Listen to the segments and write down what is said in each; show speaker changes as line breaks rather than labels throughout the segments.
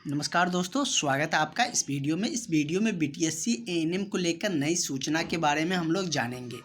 नमस्कार दोस्तों, स्वागत है आपका इस वीडियो में। इस वीडियो में बीटीएससी एएनएम को लेकर नई सूचना के बारे में हम लोग जानेंगे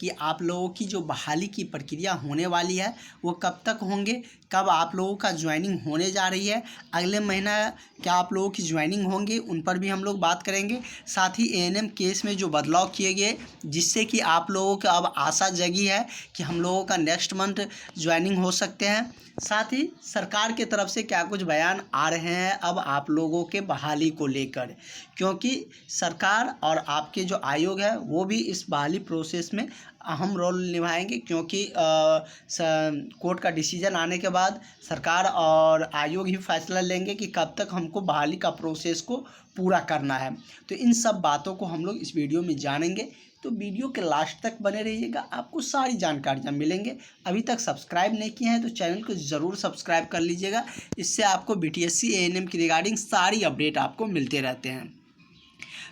कि आप लोगों की जो बहाली की प्रक्रिया होने वाली है वो कब तक होंगे, कब आप लोगों का ज्वाइनिंग होने जा रही है, अगले महीना क्या आप लोगों की ज्वाइनिंग होंगी, उन पर भी हम लोग बात करेंगे। साथ ही एएनएम केस में जो बदलाव किए गए जिससे कि आप लोगों को अब आशा जगी है कि हम लोगों का नेक्स्ट मंथ ज्वाइनिंग हो सकते हैं। साथ ही सरकार की तरफ से क्या कुछ बयान आ रहे हैं अब आप लोगों के बहाली को लेकर, क्योंकि सरकार और आपके जो आयोग है वो भी इस बहाली प्रोसेस में अहम रोल निभाएंगे, क्योंकि कोर्ट का डिसीजन आने के बाद सरकार और आयोग ही फैसला लेंगे कि कब तक हमको बहाली का प्रोसेस को पूरा करना है। तो इन सब बातों को हम लोग इस वीडियो में जानेंगे, तो वीडियो के लास्ट तक बने रहिएगा, आपको सारी जानकारियाँ मिलेंगे। अभी तक सब्सक्राइब नहीं किए हैं तो चैनल को ज़रूर सब्सक्राइब कर लीजिएगा, इससे आपको बीटीएससी एएनएम की रिगार्डिंग सारी अपडेट आपको मिलते रहते हैं।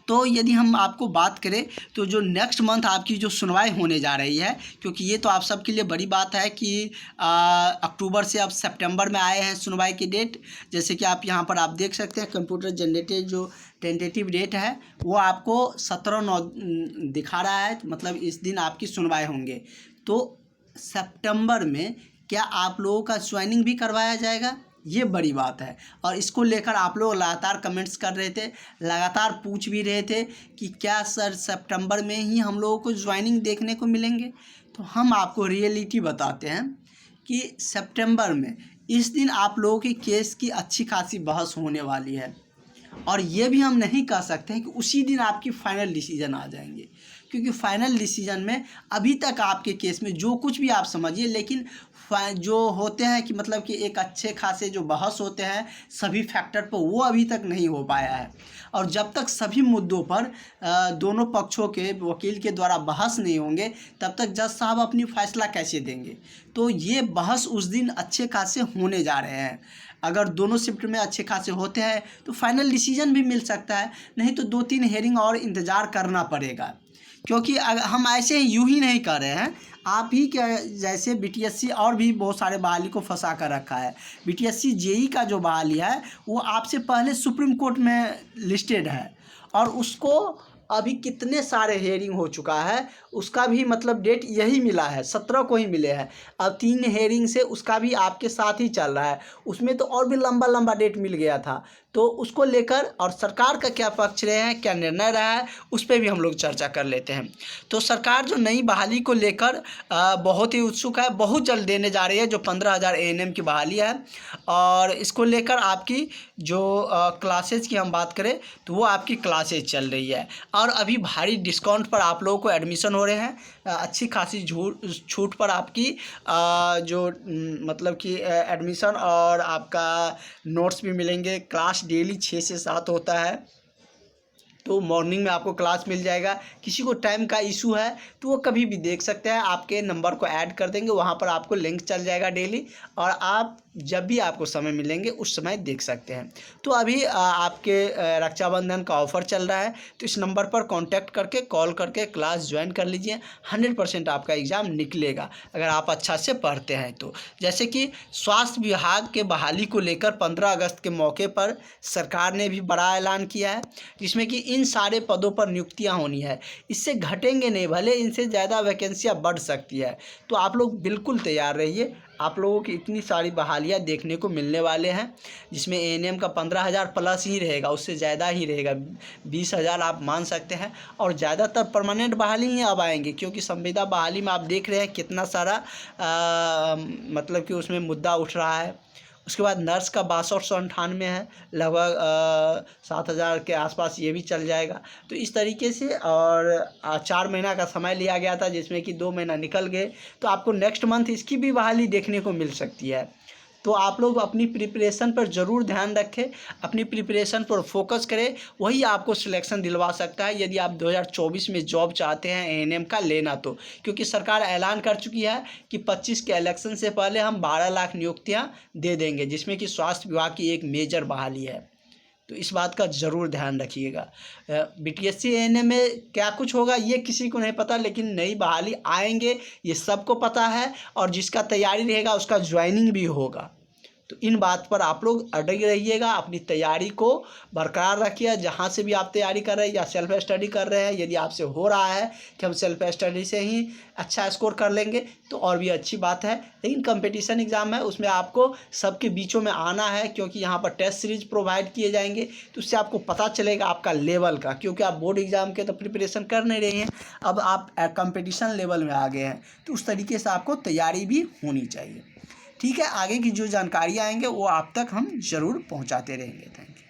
तो यदि हम आपको बात करें तो जो नेक्स्ट मंथ आपकी जो सुनवाई होने जा रही है, क्योंकि ये तो आप सबके लिए बड़ी बात है कि अक्टूबर से अब सितंबर में आए हैं सुनवाई की डेट। जैसे कि आप यहाँ पर आप देख सकते हैं कंप्यूटर जनरेटेड जो टेंटेटिव डेट है वो आपको 17/9 दिखा रहा है, मतलब इस दिन आपकी सुनवाई होंगे। तो सितंबर में क्या आप लोगों का ज्वाइनिंग भी करवाया जाएगा, ये बड़ी बात है। और इसको लेकर आप लोग लगातार कमेंट्स कर रहे थे, लगातार पूछ भी रहे थे कि क्या सर सितंबर में ही हम लोगों को ज्वाइनिंग देखने को मिलेंगे। तो हम आपको रियलिटी बताते हैं कि सितंबर में इस दिन आप लोगों की केस की अच्छी खासी बहस होने वाली है, और ये भी हम नहीं कह सकते हैं कि उसी दिन आपकी फाइनल डिसीजन आ जाएंगे, क्योंकि फाइनल डिसीजन में अभी तक आपके केस में जो कुछ भी आप समझिए, लेकिन जो होते हैं कि मतलब कि एक अच्छे खासे जो बहस होते हैं सभी फैक्टर पर, वो अभी तक नहीं हो पाया है। और जब तक सभी मुद्दों पर दोनों पक्षों के वकील के द्वारा बहस नहीं होंगे तब तक जज साहब अपनी फैसला कैसे देंगे। तो ये बहस उस दिन अच्छे खासे होने जा रहे हैं। अगर दोनों शिफ्ट में अच्छे खासे होते हैं तो फाइनल डिसीजन भी मिल सकता है, नहीं तो 2-3 हेयरिंग और इंतज़ार करना पड़ेगा। क्योंकि हम ऐसे यूं ही नहीं कर रहे हैं, आप ही के जैसे बीटीएससी और भी बहुत सारे बहाली को फंसा कर रखा है। बीटीएससी जेई का जो बहाली है वो आपसे पहले सुप्रीम कोर्ट में लिस्टेड है, और उसको अभी कितने सारे हेयरिंग हो चुका है, उसका भी मतलब डेट यही मिला है, 17 को ही मिले हैं। अब 3 हेयरिंग से उसका भी आपके साथ ही चल रहा है, उसमें तो और भी लंबा लंबा डेट मिल गया था। तो उसको लेकर और सरकार का क्या पक्ष रहे हैं, क्या निर्णय रहा है, उस पर भी हम लोग चर्चा कर लेते हैं। तो सरकार जो नई बहाली को लेकर बहुत ही उत्सुक है, बहुत जल्द देने जा रही है, जो 15,000 एएनएम की बहाली है। और इसको लेकर आपकी जो क्लासेज की हम बात करें तो वो आपकी क्लासेज चल रही है, और अभी भारी डिस्काउंट पर आप लोगों को एडमिशन हो रहे हैं। अच्छी खासी छूट पर आपकी जो मतलब कि एडमिशन और आपका नोट्स भी मिलेंगे। क्लास डेली 6 से 7 होता है, तो मॉर्निंग में आपको क्लास मिल जाएगा। किसी को टाइम का इशू है तो वो कभी भी देख सकते हैं, आपके नंबर को ऐड कर देंगे, वहाँ पर आपको लिंक चल जाएगा डेली, और आप जब भी आपको समय मिलेंगे उस समय देख सकते हैं। तो अभी आपके रक्षाबंधन का ऑफ़र चल रहा है, तो इस नंबर पर कांटेक्ट करके कॉल करके क्लास ज्वाइन कर लीजिए। 100% आपका एग्ज़ाम निकलेगा अगर आप अच्छा से पढ़ते हैं तो। जैसे कि स्वास्थ्य विभाग के बहाली को लेकर 15 अगस्त के मौके पर सरकार ने भी बड़ा ऐलान किया है, जिसमें कि इन सारे पदों पर नियुक्तियां होनी है। इससे घटेंगे नहीं, भले इनसे ज़्यादा वैकेंसियां बढ़ सकती है। तो आप लोग बिल्कुल तैयार रहिए, आप लोगों की इतनी सारी बहालियां देखने को मिलने वाले हैं, जिसमें एएनएम का 15,000 प्लस ही रहेगा, उससे ज़्यादा ही रहेगा, 20,000 आप मान सकते हैं। और ज़्यादातर परमानेंट बहाली ही अब आएंगे, क्योंकि संविदा बहाली में आप देख रहे हैं कितना सारा मतलब कि उसमें मुद्दा उठ रहा है। उसके बाद नर्स का 6298 है, लगभग 7,000 के आसपास ये भी चल जाएगा। तो इस तरीके से, और 4 महीना का समय लिया गया था जिसमें कि 2 महीना निकल गए, तो आपको नेक्स्ट मंथ इसकी भी बहाली देखने को मिल सकती है। तो आप लोग अपनी प्रिपरेशन पर ज़रूर ध्यान रखें, अपनी प्रिपरेशन पर फोकस करें, वही आपको सिलेक्शन दिलवा सकता है यदि आप 2024 में जॉब चाहते हैं एएनएम का लेना तो। क्योंकि सरकार ऐलान कर चुकी है कि 25 के इलेक्शन से पहले हम 12 लाख नियुक्तियां दे देंगे, जिसमें कि स्वास्थ्य विभाग की एक मेजर बहाली है। तो इस बात का ज़रूर ध्यान रखिएगा। बीटीएससी एएनएम में क्या कुछ होगा ये किसी को नहीं पता, लेकिन नई बहाली आएंगे ये सबको पता है, और जिसका तैयारी रहेगा उसका ज्वाइनिंग भी होगा। तो इन बात पर आप लोग अड़े रहिएगा, अपनी तैयारी को बरकरार रखिए। जहाँ से भी आप तैयारी कर रहे हैं या सेल्फ स्टडी कर रहे हैं, यदि आपसे हो रहा है कि हम सेल्फ स्टडी से ही अच्छा स्कोर कर लेंगे तो और भी अच्छी बात है। लेकिन कंपटीशन एग्ज़ाम है, उसमें आपको सबके बीचों में आना है, क्योंकि यहाँ पर टेस्ट सीरीज प्रोवाइड किए जाएंगे, तो उससे आपको पता चलेगा आपका लेवल का। क्योंकि आप बोर्ड एग्ज़ाम के तो प्रिपरेशन कर नहीं रहे हैं, अब आप कंपटीशन लेवल में आ गए हैं, तो उस तरीके से आपको तैयारी भी होनी चाहिए। ठीक है, आगे की जो जानकारी आएंगे वो आप तक हम ज़रूर पहुँचाते रहेंगे। Thank you.